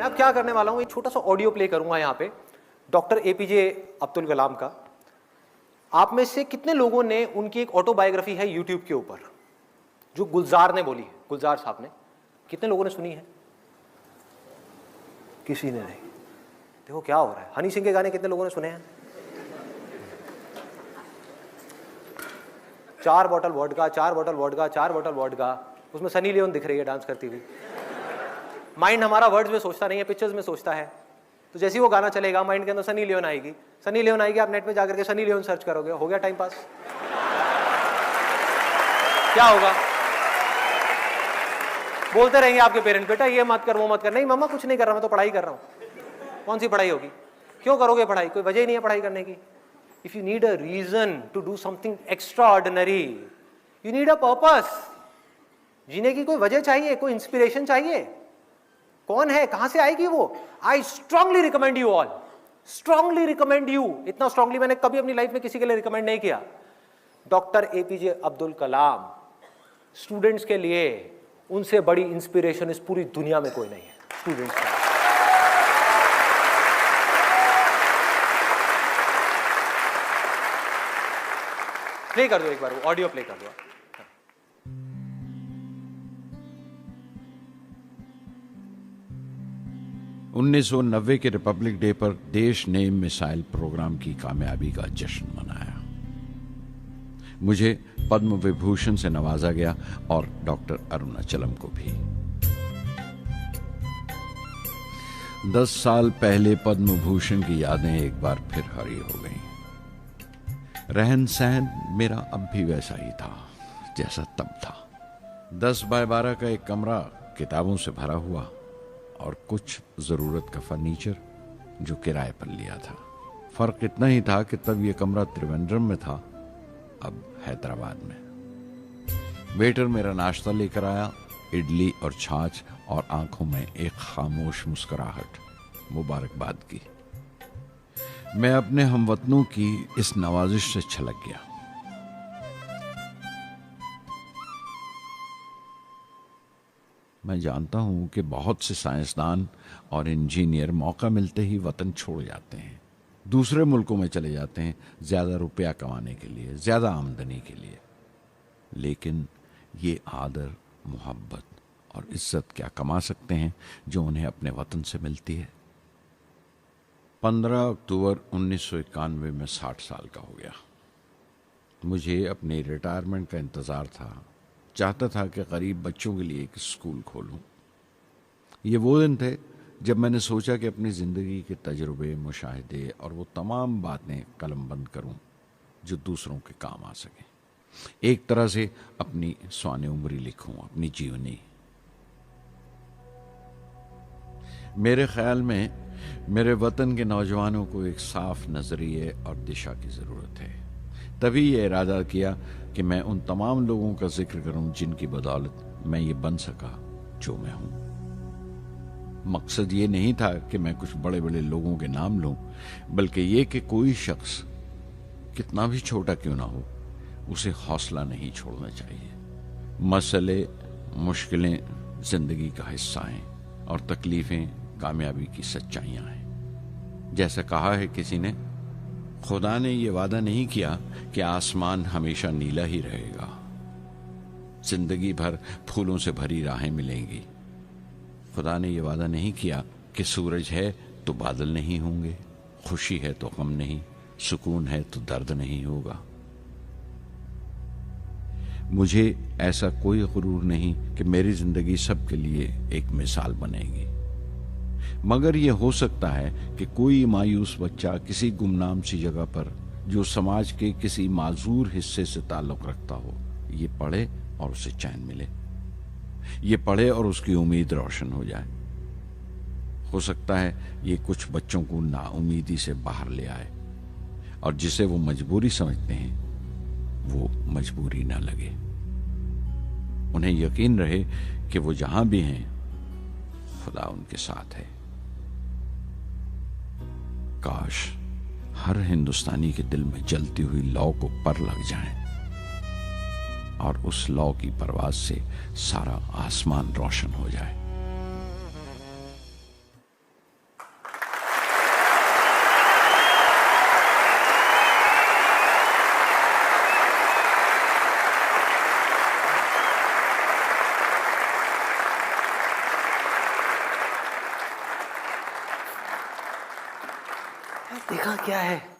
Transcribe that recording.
मैं अब क्या करने वाला हूँ, एक छोटा सा ऑडियो प्ले करूंगा यहाँ पे डॉक्टर एपीजे अब्दुल कलाम का। आप में से कितने लोगों ने उनकी एक ऑटोबायोग्राफी है यूट्यूब के ऊपर जो गुलजार ने बोली है, गुलजार साहब ने, कितने लोगों ने सुनी है? किसी ने नहीं। देखो क्या हो रहा है। हनी सिंह के गाने कितने लोगों ने सुने हैं? 4 bottle vodka, 4 bottle vodka, 4 bottle vodka. उसमें सनी लियोन दिख रही है डांस करती हुई। माइंड हमारा वर्ड्स में सोचता नहीं है, पिक्चर्स में सोचता है। तो जैसे ही वो गाना चलेगा माइंड के अंदर सनी लियोन आएगी, सनी लियोन आएगी, आप नेट पे जाकर के सनी लियोन सर्च करोगे, हो गया टाइम पास। क्या होगा? बोलते रहेंगे आपके पेरेंट्स, बेटा ये मत कर वो मत कर। नहीं मम्मा कुछ नहीं कर रहा, मैं तो पढ़ाई कर रहा हूँ। कौन सी पढ़ाई होगी? क्यों करोगे पढ़ाई? कोई वजह ही नहीं है पढ़ाई करने की। If you need a reason to do something extraordinary, you need a purpose. जीने की कोई वजह चाहिए, कोई इंस्पिरेशन चाहिए। कौन है, कहां से आएगी वो? I strongly recommend you all, strongly recommend you. इतना स्ट्रांगली मैंने कभी अपनी लाइफ में किसी के लिए रिकमेंड नहीं किया। Doctor APJ Abdul Kalam students के लिए, उनसे बड़ी इंस्पिरेशन इस पूरी दुनिया में कोई नहीं है स्टूडेंट्स के लिए। प्ले कर दो एक बार, वो ऑडियो प्ले कर दो। 1990 के रिपब्लिक डे पर देश ने मिसाइल प्रोग्राम की कामयाबी का जश्न मनाया। मुझे पद्म विभूषण से नवाजा गया और डॉक्टर अरुणाचलम को भी। 10 साल पहले पद्म भूषण की यादें एक बार फिर हरी हो गईं। रहन सहन मेरा अब भी वैसा ही था जैसा तब था। 10 बाय 12 का एक कमरा किताबों से भरा हुआ और कुछ जरूरत का फर्नीचर जो किराए पर लिया था। फर्क इतना ही था कि तब यह कमरा त्रिवेंद्रम में था, अब हैदराबाद में। वेटर मेरा नाश्ता लेकर आया, इडली और छाछ, और आंखों में एक खामोश मुस्कुराहट मुबारकबाद की। मैं अपने हमवतनों की इस नवाजिश से छलक गया। मैं जानता हूं कि बहुत से साइंसदान और इंजीनियर मौका मिलते ही वतन छोड़ जाते हैं, दूसरे मुल्कों में चले जाते हैं ज्यादा रुपया कमाने के लिए, ज्यादा आमदनी के लिए। लेकिन ये आदर, मोहब्बत और इज्जत क्या कमा सकते हैं जो उन्हें अपने वतन से मिलती है। 15 अक्टूबर 1991 में 60 साल का हो गया। मुझे अपनी रिटायरमेंट का इंतज़ार था। चाहता था कि गरीब बच्चों के लिए एक स्कूल खोलूं। ये वो दिन थे जब मैंने सोचा कि अपनी ज़िंदगी के तजुर्बे, मुशाहिदे और वो तमाम बातें कलमबंद करूं जो दूसरों के काम आ सकें। एक तरह से अपनी स्वाने उम्री लिखूं, अपनी जीवनी। मेरे ख्याल में मेरे वतन के नौजवानों को एक साफ नजरिए और दिशा की ज़रूरत है। तभी ये इरादा किया कि मैं उन तमाम लोगों का जिक्र करूं जिनकी बदौलत मैं ये बन सका जो मैं हूं। मकसद ये नहीं था कि मैं कुछ बड़े बड़े लोगों के नाम लूं, बल्कि ये कि कोई शख्स कितना भी छोटा क्यों ना हो, उसे हौसला नहीं छोड़ना चाहिए। मसले, मुश्किलें जिंदगी का हिस्सा हैं और तकलीफें कामयाबी की सच्चाइयां हैं। जैसा कहा है किसी ने, खुदा ने यह वादा नहीं किया कि आसमान हमेशा नीला ही रहेगा, जिंदगी भर फूलों से भरी राहें मिलेंगी। खुदा ने यह वादा नहीं किया कि सूरज है तो बादल नहीं होंगे, खुशी है तो गम नहीं, सुकून है तो दर्द नहीं होगा। मुझे ऐसा कोई गुरूर नहीं कि मेरी जिंदगी सबके लिए एक मिसाल बनेगी, मगर यह हो सकता है कि कोई मायूस बच्चा किसी गुमनाम सी जगह पर जो समाज के किसी माजूर हिस्से से ताल्लुक रखता हो, ये पढ़े और उसे चैन मिले। ये पढ़े और उसकी उम्मीद रोशन हो जाए। हो सकता है ये कुछ बच्चों को नाउमीदी से बाहर ले आए और जिसे वो मजबूरी समझते हैं वो मजबूरी ना लगे। उन्हें यकीन रहे कि वो जहां भी हैं खुदा उनके साथ है। काश हर हिंदुस्तानी के दिल में जलती हुई लौ को पर लग जाए और उस लौ की परवाज से सारा आसमान रोशन हो जाए। देखा क्या है?